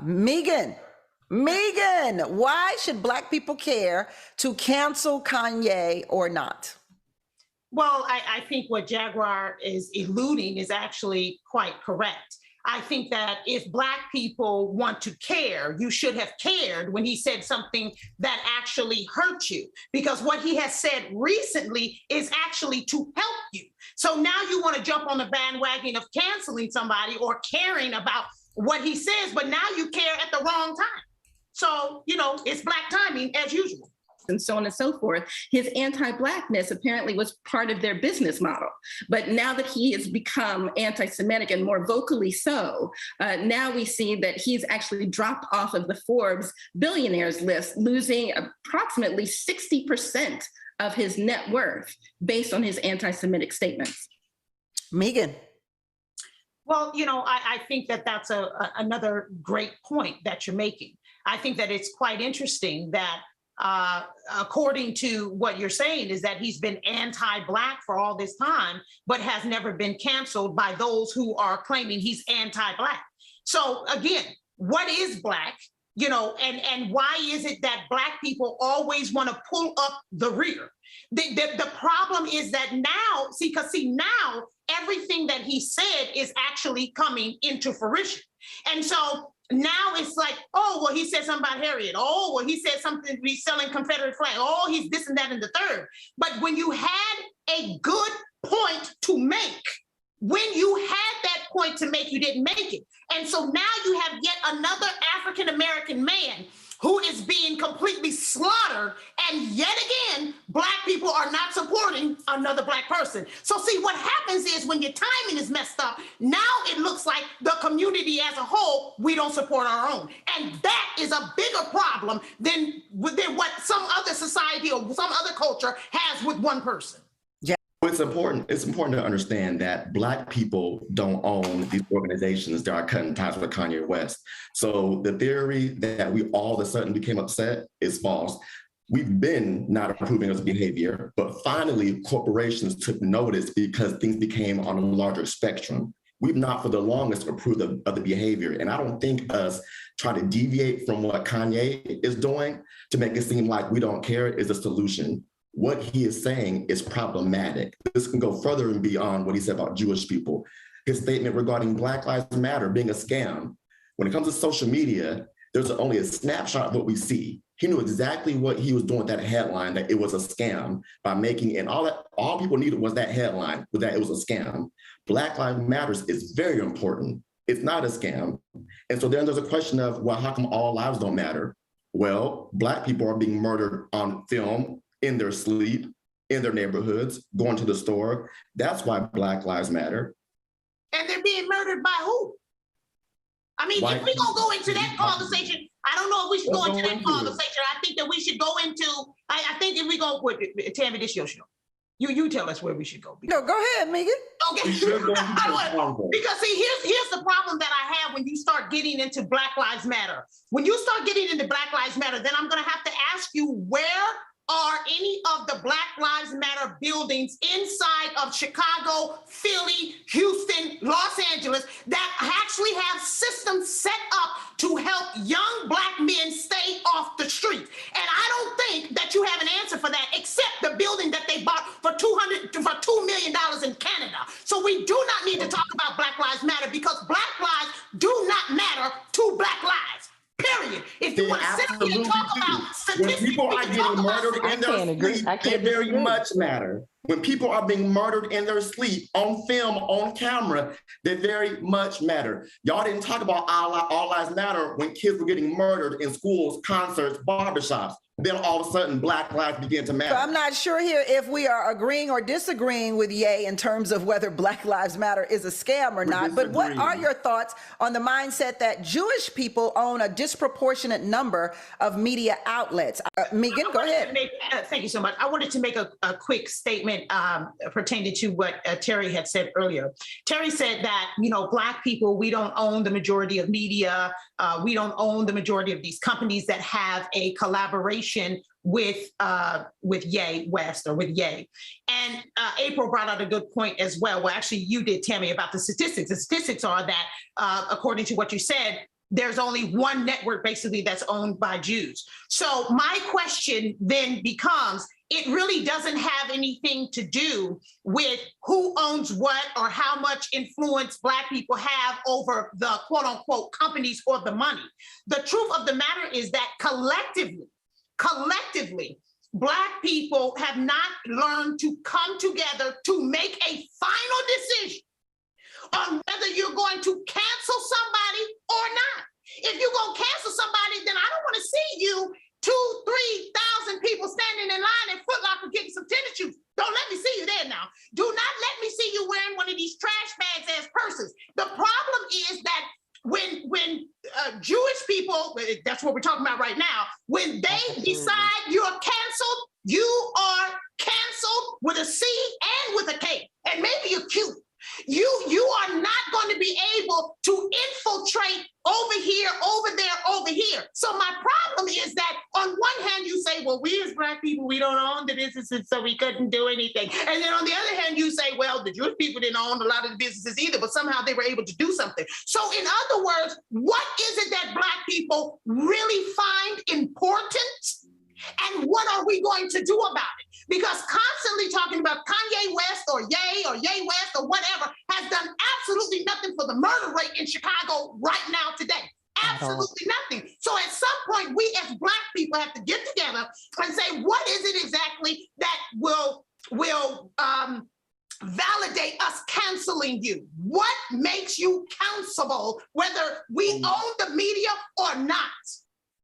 Megan. Megan, why should Black people care to cancel Kanye or not? Well, I think what Jaguar is eluding is actually quite correct. I think that if Black people want to care, you should have cared when he said something that actually hurt you, because what he has said recently is actually to help you. So now you want to jump on the bandwagon of canceling somebody or caring about what he says, but now you care at the wrong time. So, it's Black timing as usual. And so on and so forth. His anti-Blackness apparently was part of their business model. But now that he has become anti-Semitic and more vocally so, now we see that he's actually dropped off of the Forbes billionaires list, losing approximately 60% of his net worth based on his anti-Semitic statements. Megan. Well, I think that that's another great point that you're making. I think that it's quite interesting that according to what you're saying, is that he's been anti-Black for all this time, but has never been canceled by those who are claiming he's anti-Black. So again, what is Black? And why is it that Black people always want to pull up the rear? The problem is that now, now everything that he said is actually coming into fruition. And so now it's like, oh, well, he said something about Harriet. Oh, well, he said something, he's selling Confederate flag. Oh, he's this and that and the third. But when you had a good point to make, when you had that point to make, you didn't make it. And so now you have yet another African-American man who is being completely slaughtered. And yet again, Black people are not supporting another Black person. So see, what happens is when your timing is messed up, now it looks like the community as a whole, we don't support our own. And that is a bigger problem than what some other society or some other culture has with one person. It's important to understand that Black people don't own these organizations that are cutting ties with Kanye West. So the theory that we all of a sudden became upset is false. We've been not approving of this behavior, but finally corporations took notice because things became on a larger spectrum. We've not for the longest approved of the behavior. And I don't think us trying to deviate from what Kanye is doing to make it seem like we don't care is a solution. What he is saying is problematic. This can go further and beyond what he said about Jewish people. His statement regarding Black Lives Matter being a scam. When it comes to social media, there's only a snapshot of what we see. He knew exactly what he was doing with that headline, that it was a scam, by making, and all people needed was that headline, was that it was a scam. Black Lives Matters is very important. It's not a scam. And so then there's a question of, well, how come all lives don't matter? Well, Black people are being murdered on film, in their sleep, in their neighborhoods, going to the store. That's why Black Lives Matter. And they're being murdered by who? I mean, if we're gonna go into that conversation, I don't know if we should go into that conversation. I think that we should go into, I think if we go with Tammy, this your show. You tell us where we should go. No, go ahead, Megan. Okay. Because see, here's the problem that I have when you start getting into Black Lives Matter. When you start getting into Black Lives Matter, then I'm gonna have to ask you, where are any of the Black Lives Matter buildings inside of Chicago, Philly, Houston, Los Angeles that actually have systems set up to help young Black men stay off the street? And I don't think that you have an answer for that, except the building that they bought for $2 million in Canada. So we do not need to talk about Black Lives Matter, because Black lives do not matter to Black lives. Period. If you want to sit up here and talk about statistics, when people are getting murdered in their sleep, they very much matter. When people are being murdered in their sleep, on film, on camera, they very much matter. Y'all didn't talk about All Lives Matter when kids were getting murdered in schools, concerts, barbershops. Then all of a sudden, Black lives begin to matter. So I'm not sure here if we are agreeing or disagreeing with Ye in terms of whether Black Lives Matter is a scam or not. But what are your thoughts on the mindset that Jewish people own a disproportionate number of media outlets? Megan, go ahead. Thank you so much. I wanted to make a quick statement pertaining to what Terry had said earlier. Terry said that, Black people, we don't own the majority of media. We don't own the majority of these companies that have a collaboration with Ye West, or with Ye. And April brought out a good point as well. Well, actually, you did, Tammy, about the statistics. The statistics are that, according to what you said, there's only one network basically that's owned by Jews. So my question then becomes, it really doesn't have anything to do with who owns what or how much influence Black people have over the quote unquote companies or the money. The truth of the matter is that collectively, Black people have not learned to come together to make a final decision on whether you're going to cancel somebody or not. If you're going to cancel somebody, then I don't want to see you 2,000-3,000 people standing in line at Foot Locker getting some tennis shoes. Don't let me see you there now. Do not let me see you wearing one of these trash bags as purses. The problem is that when Jewish people, that's what we're talking about right now, when they decide you're canceled, you are canceled with a C and with a K, and maybe a Q. You are not going to be able to infiltrate over here, over there, over here. So my problem is that on one hand, you say, well, we as Black people, we don't own the businesses, so we couldn't do anything. And then on the other hand, you say, well, the Jewish people didn't own a lot of the businesses either, but somehow they were able to do something. So in other words, what is it that Black people really find important? And what are we going to do about it? Because constantly talking about Kanye West or Ye West or whatever has done absolutely nothing for the murder rate in Chicago right now today. Absolutely nothing. So at some point, we as Black people have to get together and say, what is it exactly that will validate us canceling you? What makes you cancelable, whether we own the media or not?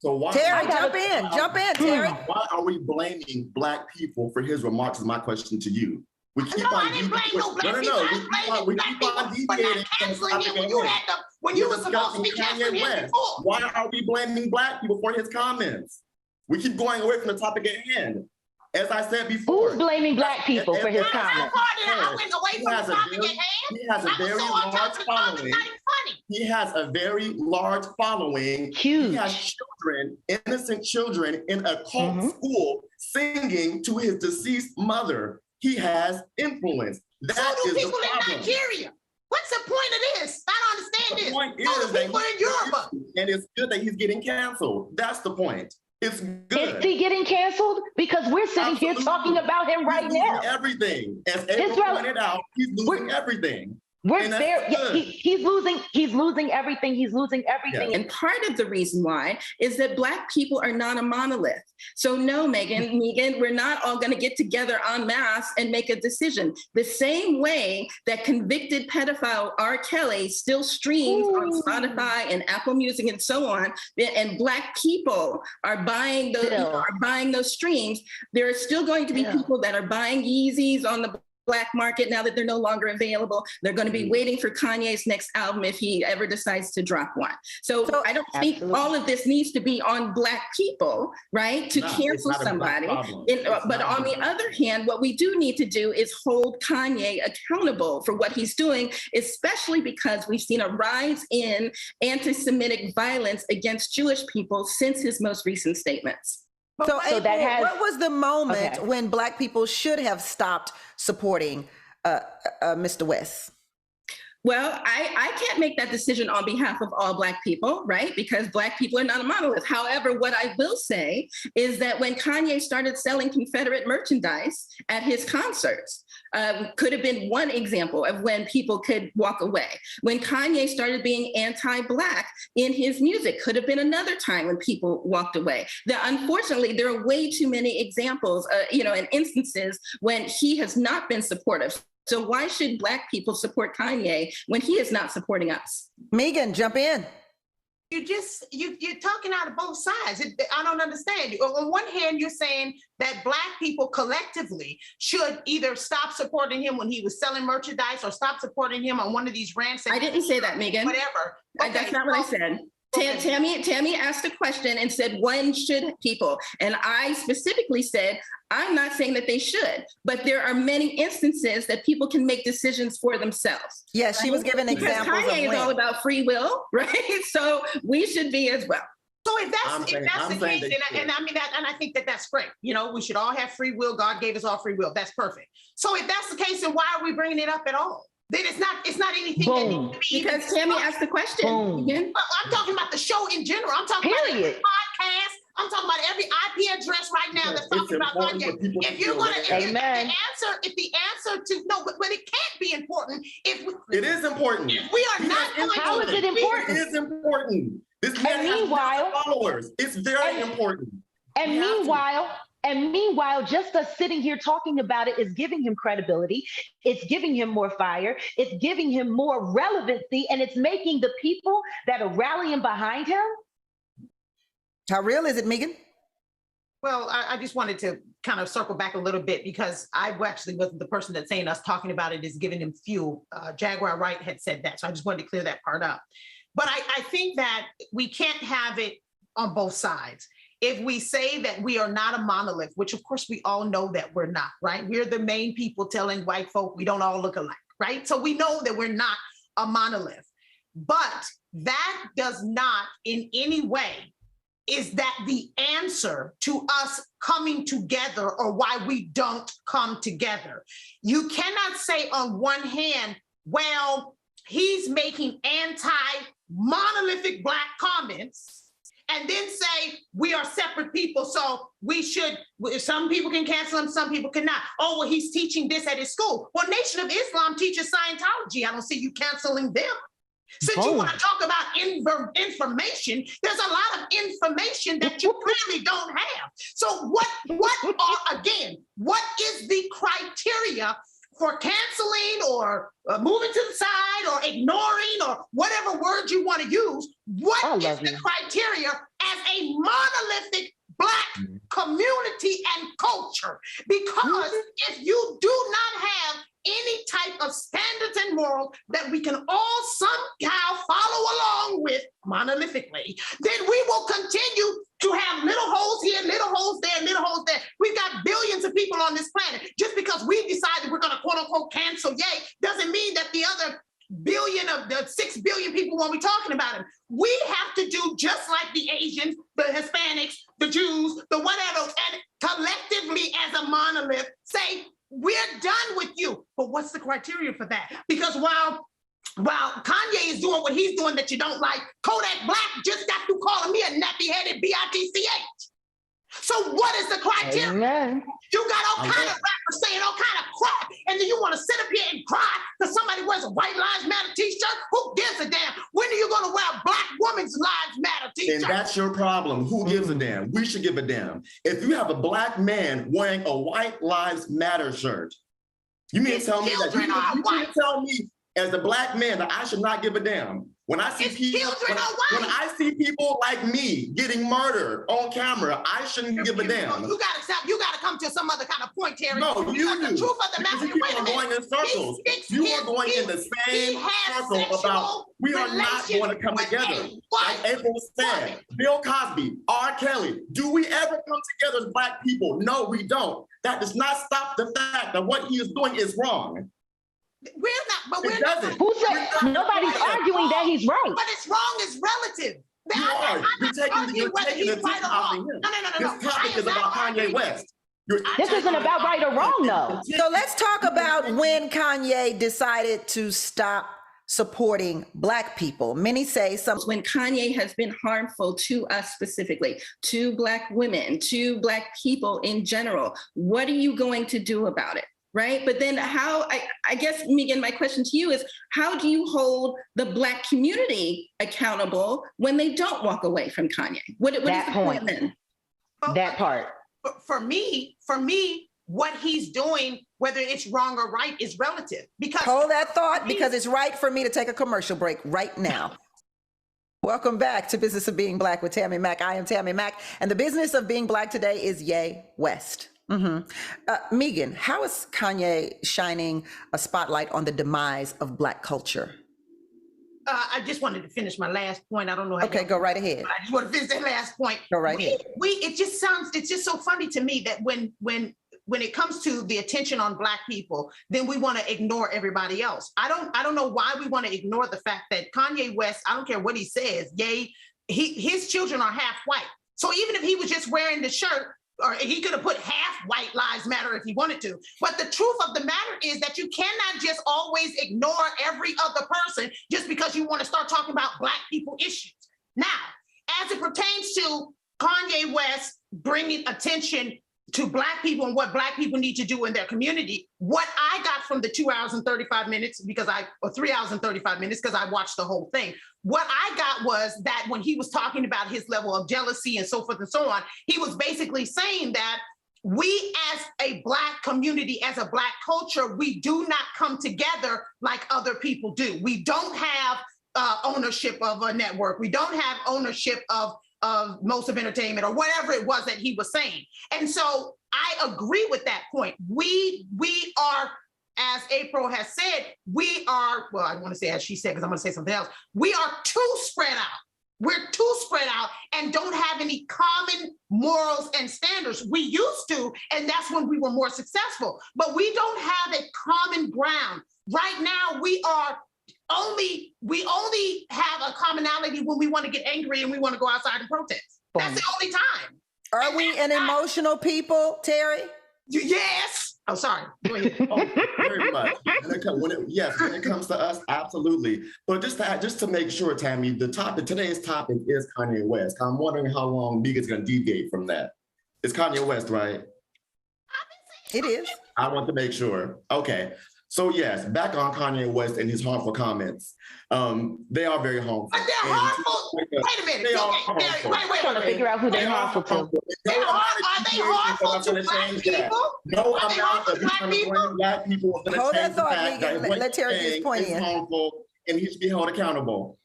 So why, Terry, jump in, Terry. Why are we blaming Black people for his remarks? Is my question to you. We keep no, on I didn't blame no Black people. We keep on deviating canceling him when you were supposed to be canceling him before. Why are we blaming Black people for his comments? We keep going away from the topic at hand. As I said before, who's blaming Black people for his comments? I went away from the topic at hand. He has a very large following. He has a very large following. Huge. He has children, innocent children, in a cult school singing to his deceased mother. He has influence. That so do is people the problem. in Nigeria. What's the point of this? I don't understand this. The point so is do people in Europe. And it's good that he's getting canceled. That's the point. It's good. Is he getting canceled? Because we're sitting here talking about him right now. Everything. As April pointed out, he's losing everything. We're there. He's losing everything. He's losing everything. Yeah. And part of the reason why is that Black people are not a monolith. So no, Megan, we're not all going to get together en masse and make a decision. The same way that convicted pedophile R. Kelly still streams on Spotify and Apple Music and so on, and Black people are buying those streams, there are still going to be people that are buying Yeezys on the Black market now that they're no longer available. They're going to be waiting for Kanye's next album if he ever decides to drop one. So I don't think all of this needs to be on Black people, right, to cancel somebody. But on the other hand, what we do need to do is hold Kanye accountable for what he's doing, especially because we've seen a rise in anti-Semitic violence against Jewish people since his most recent statements. So April, what was the moment when Black people should have stopped supporting Mr. West? Well, I can't make that decision on behalf of all Black people, right? Because Black people are not a monolith. However, what I will say is that when Kanye started selling Confederate merchandise at his concerts, could have been one example of when people could walk away. When Kanye started being anti-Black in his music, could have been another time when people walked away. Unfortunately, there are way too many examples, and instances when he has not been supportive. So why should Black people support Kanye when he is not supporting us? Megan, jump in. You're talking out of both sides. I don't understand. On one hand, you're saying that Black people collectively should either stop supporting him when he was selling merchandise or stop supporting him on one of these rants. I didn't say that, Megan. Whatever. Okay. That's not what I said. Tammy asked a question and said, when should people? And I specifically said, I'm not saying that they should, but there are many instances that people can make decisions for themselves. Yes, right? She was giving examples. Because Kanye is all about free will, right? So we should be as well. So if that's the case, and I think that that's great. We should all have free will. God gave us all free will. That's perfect. So if that's the case, then why are we bringing it up at all? then it's not anything Boom. that needs to be even Because Tammy asked the question. Boom. Again. I'm talking about the show in general. I'm talking about every Period. podcast. I'm talking about every IP address right now that's talking about Kanye. If you're going to, Amen. if the answer to no, but it can't be important if It is important. if we are not going to. How is it important? It is important. This man has meanwhile- followers. It's very important. And meanwhile, just us sitting here talking about it is giving him credibility. It's giving him more fire. It's giving him more relevancy, and it's making the people that are rallying behind him. How real is it, Megan? Well, I just wanted to kind of circle back a little bit because I actually wasn't the person that's saying us talking about it is giving him fuel. Jaguar Wright had said that. So I just wanted to clear that part up. But I think that we can't have it on both sides. If we say that we are not a monolith, which of course we all know that we're not, right? We're the main people telling white folk we don't all look alike, right? So we know that we're not a monolith. But that does not in any way is that the answer to us coming together or why we don't come together. You cannot say on one hand, well, he's making anti-monolithic Black comments and then say we are separate people, so we should, some people can cancel him, some people cannot. Oh, well, he's teaching this at his school. Well, Nation of Islam teaches Scientology. I don't see you canceling them. Since you want to talk about information, there's a lot of information that you clearly don't have. So what is the criteria for canceling or moving to the side or ignoring or whatever word you want to use? What is the criteria as a monolithic Black community and culture? Because if you do not have any type of standards and morals that we can all somehow follow along with monolithically, then we will continue to have little holes here, little holes there, little holes there. We've got billions of people on this planet. Just because we decided we're going to quote unquote cancel Ye doesn't mean that the other billion of the 6 billion people won't be talking about him. We have to do just like the Asians, the Hispanics, the Jews, the whatever, and collectively as a monolith say, we're done with you. But what's the criteria for that? Because while Kanye is doing what he's doing that you don't like, Kodak Black just got through calling me a nappy-headed bitch. So what is the criteria? Amen. You got all kind of rappers saying all kind of crap, and then you want to sit up here and cry because somebody wears a White Lives Matter t-shirt? Who gives a damn? When are you going to wear a Black woman's Lives Matter t-shirt? And that's your problem. Who gives a damn? We should give a damn. If you have a Black man wearing a White Lives Matter shirt, you mean to tell me that you mean to tell me as a Black man that I should not give a damn? When I see people like me getting murdered on camera, I shouldn't give a damn. You gotta come to some other kind of point, Terry. No, you do. The truth of the matter. You are going in circles. You are going in the same circle about we are not going to come together. Like April said, Bill Cosby, R. Kelly, do we ever come together as Black people? No, we don't. That does not stop the fact that what he is doing is wrong. We're not. Who said nobody's arguing that he's right? But it's wrong is relative. You're taking the right off of him. No. This topic is about Kanye West. This isn't about right or wrong, though. So let's talk about when Kanye decided to stop supporting Black people. Many say when Kanye has been harmful to us specifically, to Black women, to Black people in general. What are you going to do about it? Right. But then I guess, Megan, my question to you is, how do you hold the Black community accountable when they don't walk away from Kanye? What is the point then? That part. For me, what he's doing, whether it's wrong or right, is relative. Because hold that thought, because it's right for me to take a commercial break right now. Welcome back to Business of Being Black with Tammy Mack. I am Tammy Mack, and the business of being Black today is Ye West. Megan, how is Kanye shining a spotlight on the demise of Black culture? I just wanted to finish my last point. I don't know. Okay, go right ahead. I just want to finish that last point. Go right ahead. It's just so funny to me that when it comes to the attention on Black people, then we want to ignore everybody else. I don't know why we want to ignore the fact that Kanye West, I don't care what he says, his children are half white. So even if he was just wearing the shirt, or he could have put half white lives matter if he wanted to. But the truth of the matter is that you cannot just always ignore every other person just because you want to start talking about Black people issues. Now, as it pertains to Kanye West bringing attention to Black people and what Black people need to do in their community, what I got from the 2 hours and 35 minutes, or 3 hours and 35 minutes, because I watched the whole thing, what I got was that when he was talking about his level of jealousy and so forth and so on, he was basically saying that we as a Black community, as a Black culture, we do not come together like other people do. We don't have ownership of a network. We don't have ownership of most of entertainment or whatever it was that he was saying. And so I agree with that point. We are, as April has said, we are, well, I want to say as she said, because I'm going to say something else. We are too spread out. We're too spread out and don't have any common morals and standards. We used to, and that's when we were more successful, but we don't have a common ground. Right now, we only have a commonality when we want to get angry and we want to go outside and protest. That's the only time. Are we an emotional people, Terry? Yes. Oh, sorry. Go ahead. Very much. When it comes to us, absolutely. But just to make sure, Tammy, today's topic is Kanye West. I'm wondering how long Megan's going to deviate from that. It's Kanye West, right? It is. I want to make sure. Okay. So yes, back on Kanye West and his harmful comments. They are very harmful. But they're harmful. Wait a minute. They are Okay. harmful. Wait. Trying to figure out who they're harmful to. Are they harmful to Black people? No, Are I'm they not. harmful to Black people? Black people. Hold that thought, Megan. Let Terry get his point in. Harmful, and he should be held accountable.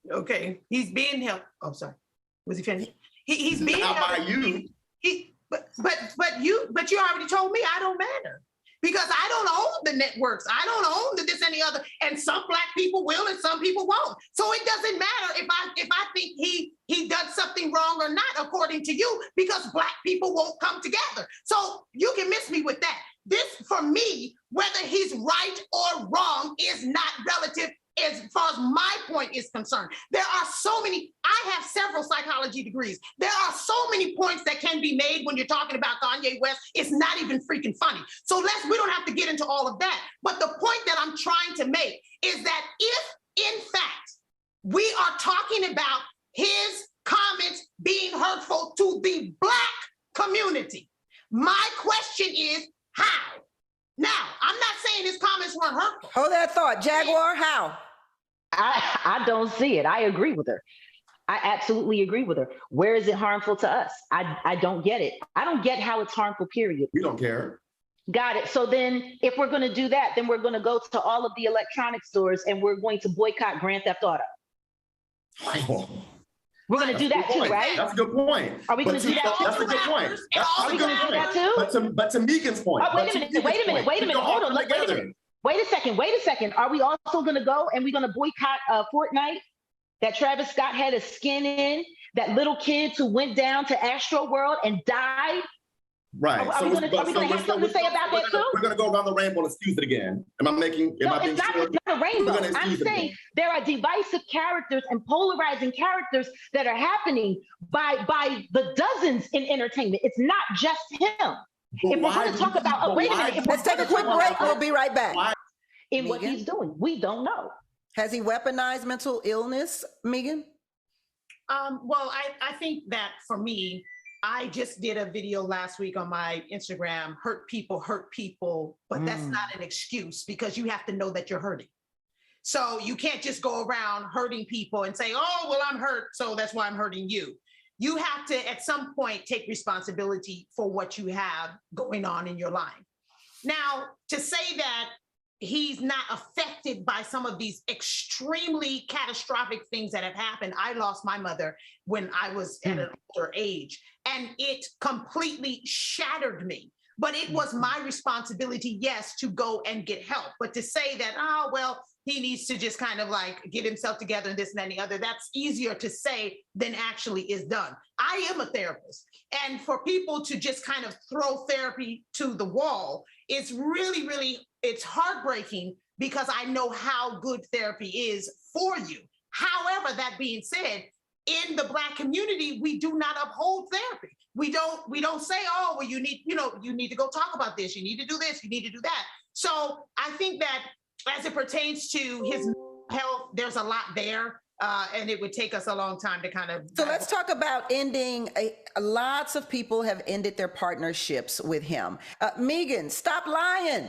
Okay, he's being held. Oh, sorry. Was he finished? He's being not held. by you. But you already told me I don't matter. Because I don't own the networks. I don't own this and the other. And some Black people will and some people won't. So it doesn't matter if I think he does something wrong or not, according to you, because Black people won't come together. So you can miss me with that. This, for me, whether he's right or wrong is not relative as far as my point is concerned. There are so many, I have several psychology degrees. There are so many points that can be made when you're talking about Kanye West. It's not even freaking funny. So we don't have to get into all of that. But the point that I'm trying to make is that if, in fact, we are talking about his comments being hurtful to the Black community, my question is how? Now, I'm not saying his comments weren't hurtful. Hold that thought. Jaguar, how? I don't see it. I agree with her. I absolutely agree with her. Where is it harmful to us? I don't get it. I don't get how it's harmful, period. We don't care. Got it. So then if we're going to do that, then we're going to go to all of the electronic stores and we're going to boycott Grand Theft Auto. Oh. We're going to do that too, right? That's a good point. Are we going to do that too? That's a good point. Are we going to do that too? But to Megan's point. Oh, wait a minute. Hold on. Wait a minute. Wait a second. Are we also going to go and we're going to boycott Fortnite that Travis Scott had his skin in, that little kids who went down to Astro World and died? Right. Are we going to have something to say about that too? We're going to go around the rainbow and excuse it again. Am I being it's not a rainbow. I'm saying there are divisive characters and polarizing characters that are happening by the dozens in entertainment. It's not just him. If we're going to talk about, wait a minute. Let's take a quick break. We'll be right back. In what he's doing, we don't know. Has he weaponized mental illness, Megan? Well, I think that for me, I just did a video last week on my Instagram, hurt people, but that's not an excuse because you have to know that you're hurting. So you can't just go around hurting people and say, oh, well, I'm hurt, so that's why I'm hurting you. You have to, at some point, take responsibility for what you have going on in your life. Now, to say that he's not affected by some of these extremely catastrophic things that have happened. I lost my mother when I was at an older age, and it completely shattered me. But it was my responsibility, yes, to go and get help. But to say that, oh, well, he needs to just kind of like get himself together and this and that and the other, that's easier to say than actually is done. I am a therapist. And for people to just kind of throw therapy to the wall, it's really, really, it's heartbreaking because I know how good therapy is for you. However, that being said, in the Black community, we do not uphold therapy. we don't say, oh, well, you need to go talk about this, you need to do this, you need to do that. So I think that as it pertains to his health, there's a lot there. And it would take us a long time to kind of. So let's talk about ending. Lots of people have ended their partnerships with him. Megan, stop lying.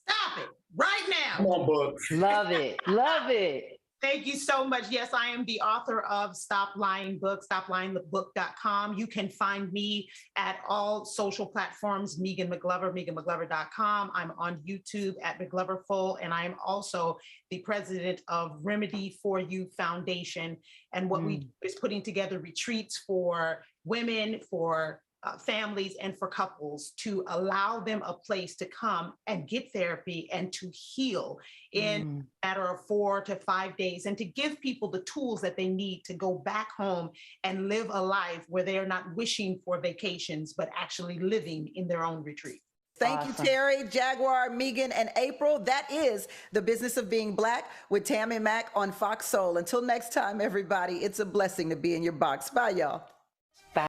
Stop it right now. Come on, book. Love it. Love it. Thank you so much. Yes, I am the author of Stop Lying Book, stoplyingthebook.com. You can find me at all social platforms, Megan McGlover, MeganMcGlover.com. I'm on YouTube at McGloverful, and I am also the president of Remedy for You Foundation. And what we do is putting together retreats for women, for families, and for couples to allow them a place to come and get therapy and to heal in a matter of 4 to 5 days, and to give people the tools that they need to go back home and live a life where they are not wishing for vacations, but actually living in their own retreat. Thank you, Terry, Jaguar, Megan, and April. That is The Business of Being Black with Tammy Mack on Fox Soul. Until next time, everybody, it's a blessing to be in your box. Bye, y'all.